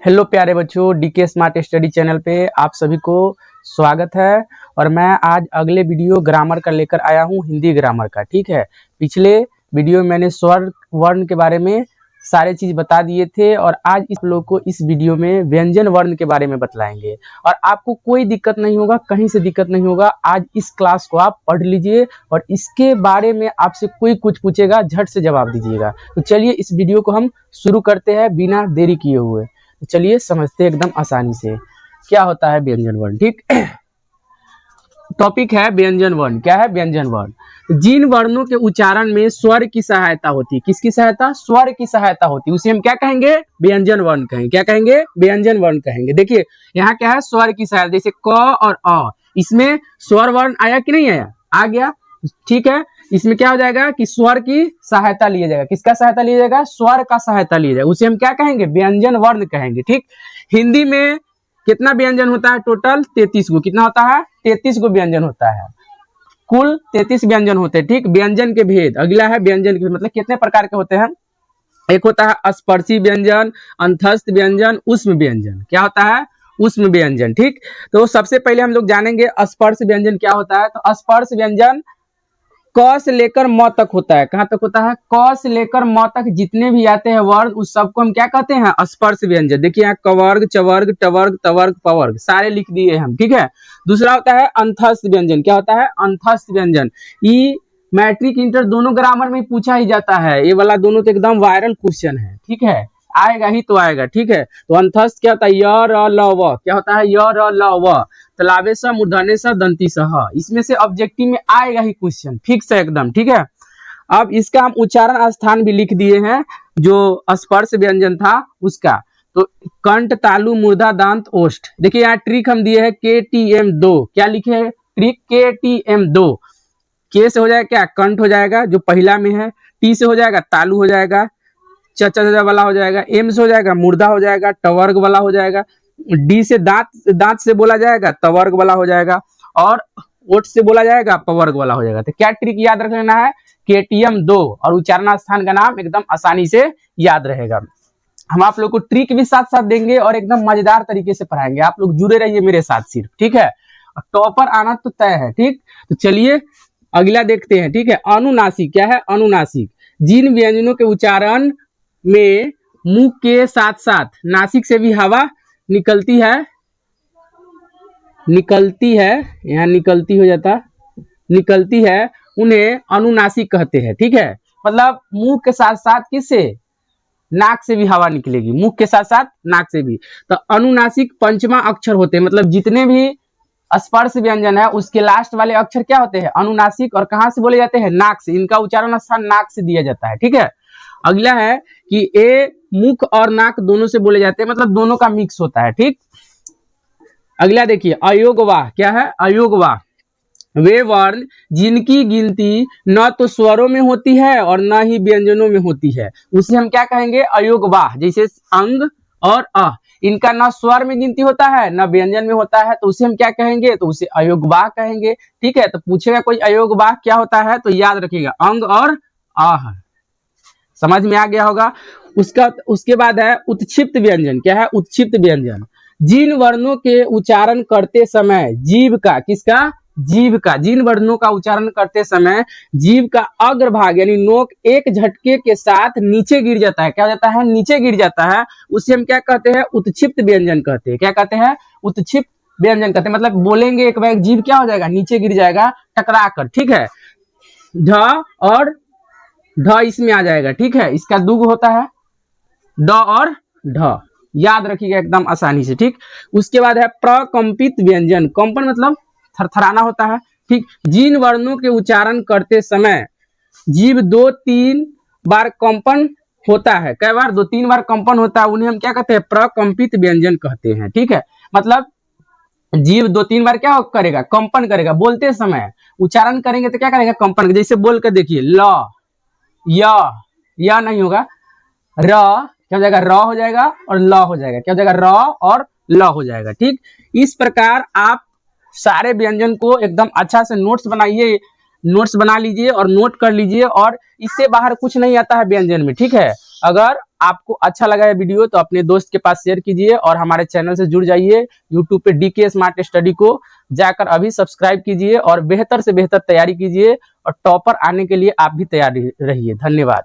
Hello प्यारे बच्चों, DK smart study channel पे आप सभी को स्वागत है। और मैं आज अगले वीडियो ग्रामर का लेकर आया हूँ, हिंदी ग्रामर का। ठीक है, पिछले वीडियो में मैंने स्वर वर्ण के बारे में सारे चीज़ बता दिए थे और आज इस लोग को इस वीडियो में व्यंजन वर्ण के बारे में बतलाएंगे। और आपको कोई दिक्कत नहीं होगा, कहीं से दिक्कत नहीं होगा। आज इस क्लास को आप पढ़ लीजिए और इसके बारे में आपसे कोई कुछ पूछेगा झट से जवाब दीजिएगा। तो चलिए इस वीडियो को हम शुरू करते हैं बिना देरी किए हुए। चलिए समझते हैं एकदम आसानी से क्या होता है व्यंजन वर्ण। ठीक, टॉपिक है व्यंजन वर्ण। क्या है व्यंजन वर्ण? जिन वर्णों के उच्चारण में स्वर की सहायता होती है। किसकी सहायता? स्वर की सहायता होती है, उसे हम क्या कहेंगे? व्यंजन वर्ण कहेंगे। क्या कहेंगे? व्यंजन वर्ण कहेंगे। देखिए यहाँ क्या है, स्वर की सहायता। जैसे क और अ, इसमें स्वर वर्ण आया कि नहीं आया? आ गया। ठीक है, इसमें क्या हो जाएगा कि स्वर की सहायता लिया जाएगा। किसका सहायता लिया जाएगा? स्वर का सहायता लिया जाएगा, उसे हम क्या कहेंगे? व्यंजन वर्ण कहेंगे। ठीक, हिंदी में कितना व्यंजन होता है? टोटल 33 गो। कितना होता है? 33 गो व्यंजन होता है। कुल 33 व्यंजन होते हैं। ठीक, व्यंजन के भेद। अगला है व्यंजन के मतलब कितने प्रकार के होते हैं। एक होता है स्पर्शी व्यंजन, अंतस्थ व्यंजन, ऊष्म व्यंजन। क्या होता है? ऊष्म व्यंजन। ठीक, तो सबसे पहले हम लोग जानेंगे स्पर्श व्यंजन क्या होता है। तो स्पर्श व्यंजन क से लेकर म तक होता है। कहां तक होता है? क से लेकर म तक जितने भी आते हैं वर्ण, उस सबको हम क्या कहते हैं? स्पर्श व्यंजन। देखिए यहाँ कवर्ग, चवर्ग, टवर्ग, तवर्ग, पवर्ग सारे लिख दिए हम। ठीक है, दूसरा होता है अंतस्थ व्यंजन। क्या होता है? अंतस्थ व्यंजन। ये मैट्रिक इंटर दोनों ग्रामर में पूछा ही जाता है। ये वाला दोनों तो एकदम वायरल क्वेश्चन है। ठीक है, आएगा ही तो आएगा। ठीक है, तो अंतस्थ क्या होता है? य र ल व। क्या होता है? य र ल व। तलावे सा, मूर्धन्य सा, दंती सा, ह। इसमें से ऑब्जेक्टिव में आएगा ही क्वेश्चन, फिक्स है एकदम। ठीक है, अब इसका हम उच्चारण स्थान भी लिख दिए हैं, जो स्पर्श व्यंजन था उसका। तो कंठ, तालु, मूर्धा, दांत, ओष्ठ। देखिए यहाँ ट्रिक हम दिए हैं KTM2। क्या लिखे हैं? Trick KTM2। के से हो जाएगा क्या? कंठ हो जाएगा जो पहला में है। टी से हो जाएगा तालु हो जाएगा, च वाला हो जाएगा, एम से हो जाएगा मूर्धा हो जाएगा, टवर्ग वाला हो जाएगा, डी से दांत, दांत से बोला जाएगा तवर्ग वाला हो जाएगा, और ओठ से बोला जाएगा पवर्ग वाला हो जाएगा। तो क्या ट्रिक याद रख लेना है? KTM2। और उच्चारण स्थान का नाम एकदम आसानी से याद रहेगा। हम आप लोग को ट्रिक भी साथ साथ देंगे और एकदम मजेदार तरीके से पढ़ाएंगे। आप लोग जुड़े रहिए मेरे साथ सिर्फ। ठीक है, टॉपर आना तो तय है। ठीक, तो चलिए अगला देखते हैं। ठीक है, अनुनासिक। क्या है? अनुनासिक जिन व्यंजनों के उच्चारण में मुंह के साथ साथ नासिक से भी हवा निकलती है, यहाँ निकलती हो जाता, निकलती है, उन्हें अनुनासिक कहते हैं। ठीक है, मतलब मुंह के साथ साथ किससे? नाक से भी हवा निकलेगी, मुंह के साथ साथ नाक से भी। तो अनुनासिक पंचमा अक्षर होते हैं, मतलब जितने भी स्पर्श व्यंजन है उसके लास्ट वाले अक्षर क्या होते हैं? अनुनासिक। और कहां से बोले जाते हैं? नाक से। इनका उच्चारण स्थान नाक से दिया जाता है। ठीक है, अगला है कि ए मुख और नाक दोनों से बोले जाते हैं, मतलब दोनों का मिक्स होता है। ठीक, अगला देखिए अयोगवाह। क्या है? अयोगवाह वे वर्ण जिनकी गिनती न तो स्वरों में होती है और न ही व्यंजनों में होती है, उसे हम क्या कहेंगे? अयोगवाह। जैसे अंग और अ, इनका न स्वर में गिनती होता है न व्यंजन में होता है, तो उसे हम क्या कहेंगे? तो उसे अयोगवाह कहेंगे। ठीक है, तो पूछेगा कोई अयोगवाह क्या होता है, तो याद रखिएगा अंग और आह। समझ में आ गया होगा। उसके बाद है उत्क्षिप्त व्यंजन। क्या है? उत्क्षिप्त व्यंजन जिन वर्णों के उच्चारण करते समय जीभ का, किसका? जीभ का, जिन वर्णों का उच्चारण करते समय जीभ का अग्रभाग यानी नोक एक झटके के साथ नीचे गिर जाता है। क्या हो जाता है? नीचे गिर जाता है, उसे हम क्या कहते हैं? उत्क्षिप्त व्यंजन कहते हैं। क्या कहते हैं? उत्क्षिप्त व्यंजन कहते हैं। मतलब बोलेंगे एक बार जीभ क्या हो जाएगा? नीचे गिर जाएगा टकरा कर। ठीक है, ढ और ढ इसमें आ जाएगा। ठीक है, इसका दुग होता है ड और ढ, याद रखिएगा एकदम आसानी से। ठीक, उसके बाद है प्रकंपित व्यंजन। कंपन मतलब थरथराना होता है। ठीक, जिन वर्णों के उच्चारण करते समय जीभ 2-3 बार कंपन होता है। कई बार? 2-3 बार कंपन होता है, उन्हें हम क्या कहते हैं? प्रकंपित व्यंजन कहते हैं। ठीक है, मतलब जीभ 2-3 बार क्या करेगा? कंपन करेगा। बोलते समय उच्चारण करेंगे तो क्या करेगा? कंपन। जैसे बोल कर देखिए ल, या नहीं होगा, र क्या हो जाएगा? र हो जाएगा और ल हो जाएगा। क्या हो जाएगा? र और ल हो जाएगा। ठीक, इस प्रकार आप सारे व्यंजन को एकदम अच्छा से नोट्स बनाइए, नोट्स बना लीजिए और नोट कर लीजिए, और इससे बाहर कुछ नहीं आता है व्यंजन में। ठीक है, अगर आपको अच्छा लगा है वीडियो तो अपने दोस्त के पास शेयर कीजिए और हमारे चैनल से जुड़ जाइए। यूट्यूब पे डीके स्मार्ट स्टडी को जाकर अभी सब्सक्राइब कीजिए और बेहतर से बेहतर तैयारी कीजिए और टॉपर आने के लिए आप भी तैयार रहिए। धन्यवाद।